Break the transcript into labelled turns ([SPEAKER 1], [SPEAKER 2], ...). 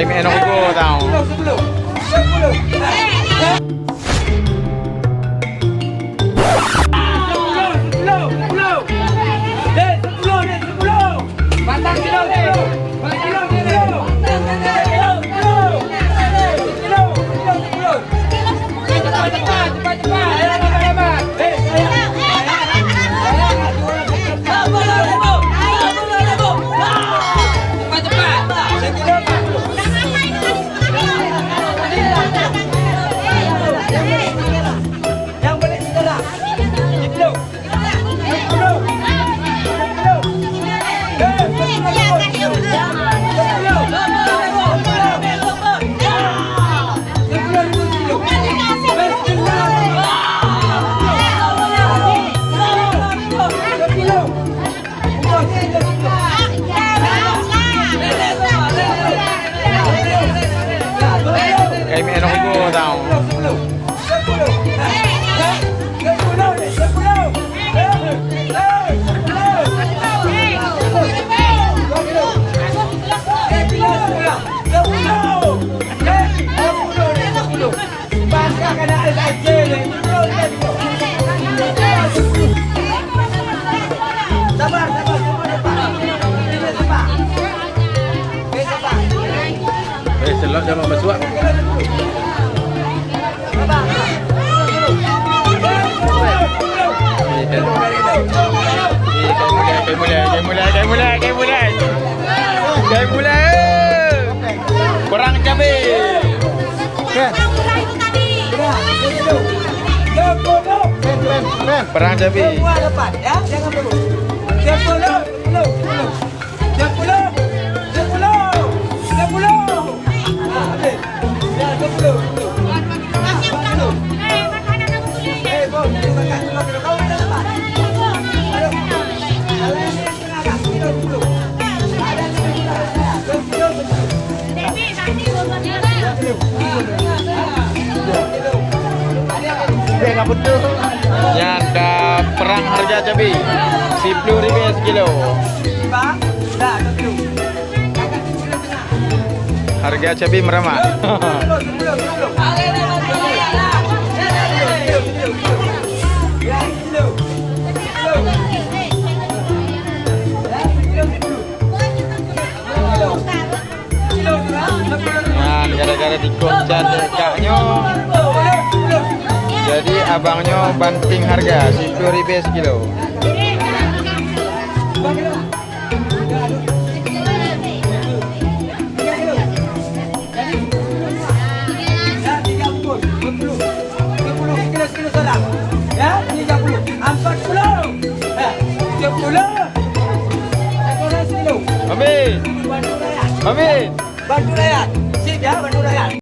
[SPEAKER 1] Kayak mi enok go tau.
[SPEAKER 2] เราจะมาประสวด
[SPEAKER 1] Perang cabai. Perang cabai.
[SPEAKER 3] Semua dapat ya, jangan dulu. 10.
[SPEAKER 1] Ya, ada perang harga cabai. 10 ribu sekilo. Harga cabai meramah. Nah, gara-gara dikocan dekaknya, jadi abangnya banting harga 10 ribu sekilo. Amin. Amin.
[SPEAKER 3] Bantu rakyat. Sip ya, bantu rakyat.